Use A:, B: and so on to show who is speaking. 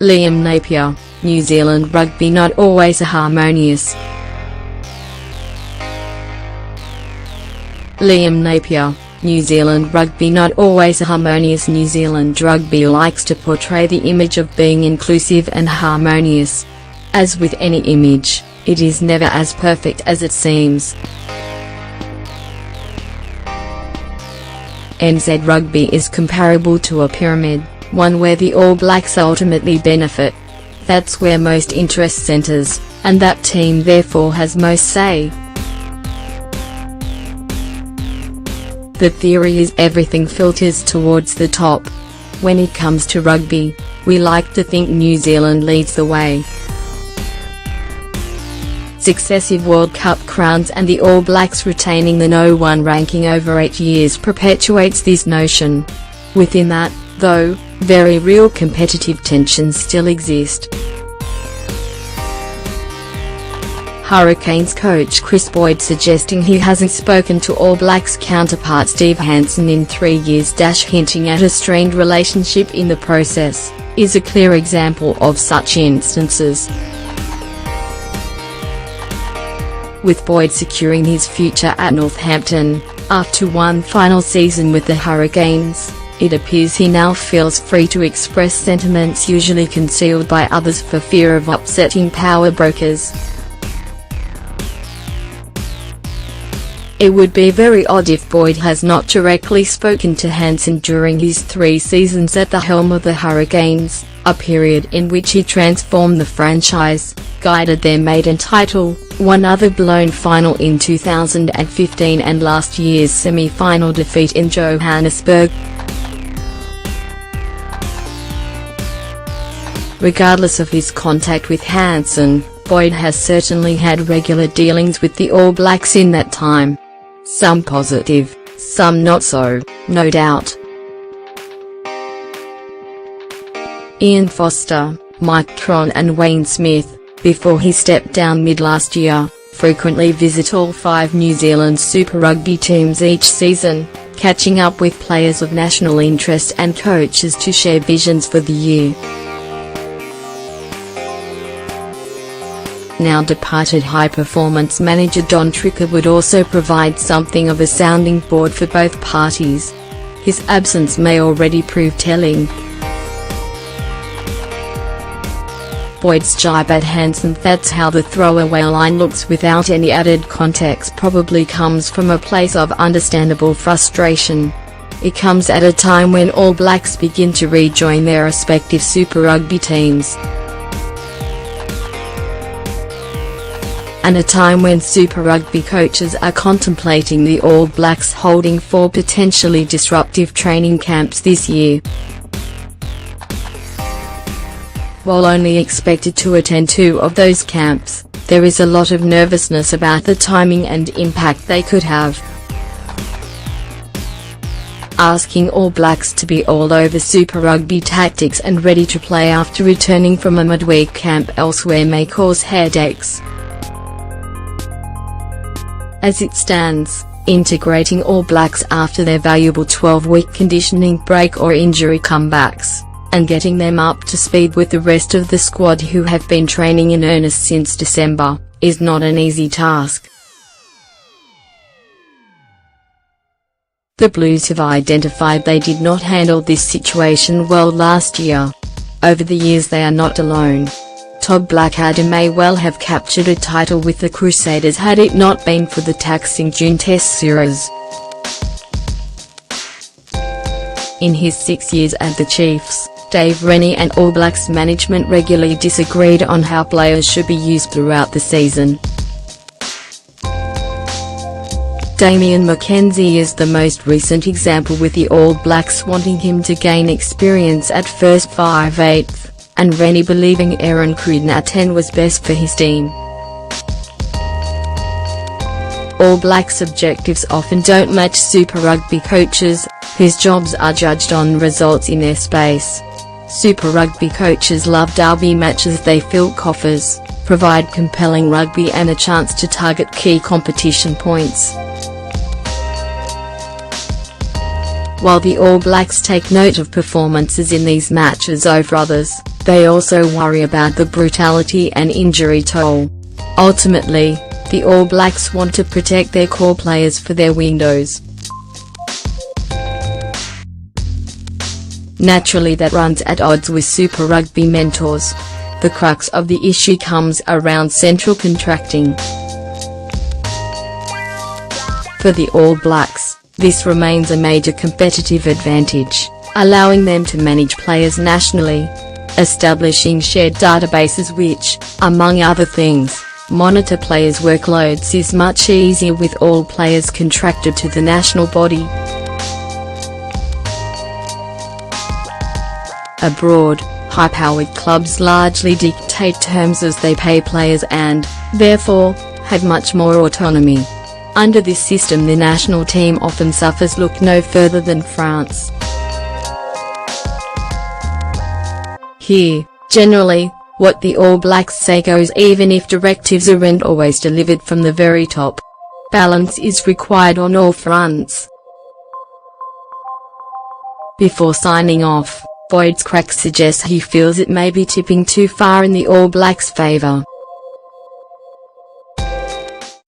A: Liam Napier, New Zealand Rugby not always harmonious. Liam Napier, New Zealand Rugby not always harmonious. New Zealand Rugby likes to portray the image of being inclusive and harmonious. As with any image, it is never as perfect as it seems. NZ Rugby is comparable to a pyramid, one where the All Blacks ultimately benefit. That's where most interest centres, and that team therefore has most say. The theory is everything filters towards the top. When it comes to rugby, we like to think New Zealand leads the way. Successive World Cup crowns and the All Blacks retaining the No. 1 ranking over 8 years perpetuates this notion. Within that, though, very real competitive tensions still exist. Hurricanes coach Chris Boyd suggesting he hasn't spoken to All Blacks counterpart Steve Hansen in 3 years, hinting at a strained relationship in the process, is a clear example of such instances. With Boyd securing his future at Northampton, after one final season with the Hurricanes, it appears he now feels free to express sentiments usually concealed by others for fear of upsetting power brokers. It would be very odd if Boyd has not directly spoken to Hansen during his 3 seasons at the helm of the Hurricanes, a period in which he transformed the franchise, guided their maiden title, won other blown final in 2015 and last year's semi-final defeat in Johannesburg. Regardless of his contact with Hansen, Boyd has certainly had regular dealings with the All Blacks in that time. Some positive, some not so, no doubt. Ian Foster, Mike Cron and Wayne Smith, before he stepped down mid-last year, frequently visit all 5 New Zealand Super Rugby teams each season, catching up with players of national interest and coaches to share visions for the year. Now departed high-performance manager Don Tricker would also provide something of a sounding board for both parties. His absence may already prove telling. Boyd's jibe at Hansen, "That's how the throwaway line looks," without any added context, probably comes from a place of understandable frustration. It comes at a time when All Blacks begin to rejoin their respective Super Rugby teams. And a time when Super Rugby coaches are contemplating the All Blacks holding 4 potentially disruptive training camps this year. While only expected to attend 2 of those camps, there is a lot of nervousness about the timing and impact they could have. Asking All Blacks to be all over Super Rugby tactics and ready to play after returning from a midweek camp elsewhere may cause headaches. As it stands, integrating All Blacks after their valuable 12-week conditioning break or injury comebacks, and getting them up to speed with the rest of the squad who have been training in earnest since December, is not an easy task. The Blues have identified they did not handle this situation well last year. Over the years they are not alone. Todd Blackadder may well have captured a title with the Crusaders had it not been for the taxing June Test series. In his 6 years at the Chiefs, Dave Rennie and All Blacks management regularly disagreed on how players should be used throughout the season. Damian McKenzie is the most recent example, with the All Blacks wanting him to gain experience at first 5/8, and Rennie believing Aaron Cruden at 10 was best for his team. All Blacks objectives often don't match Super Rugby coaches, whose jobs are judged on results in their space. Super Rugby coaches love derby matches. They fill coffers, provide compelling rugby and a chance to target key competition points. While the All Blacks take note of performances in these matches over others, They also worry about the brutality and injury toll. Ultimately, the All Blacks want to protect their core players for their windows. Naturally, that runs at odds with Super Rugby mentors. The crux of the issue comes around central contracting. For the All Blacks, this remains a major competitive advantage, allowing them to manage players nationally, establishing shared databases which, among other things, monitor players' workloads is much easier with all players contracted to the national body. Abroad, high-powered clubs largely dictate terms as they pay players and, therefore, have much more autonomy. Under this system, the national team often suffers. Look no further than France. Here, generally, what the All Blacks say goes even if directives aren't always delivered from the very top. Balance is required on all fronts. Before signing off, Boyd's crack suggests he feels it may be tipping too far in the All Blacks' favour.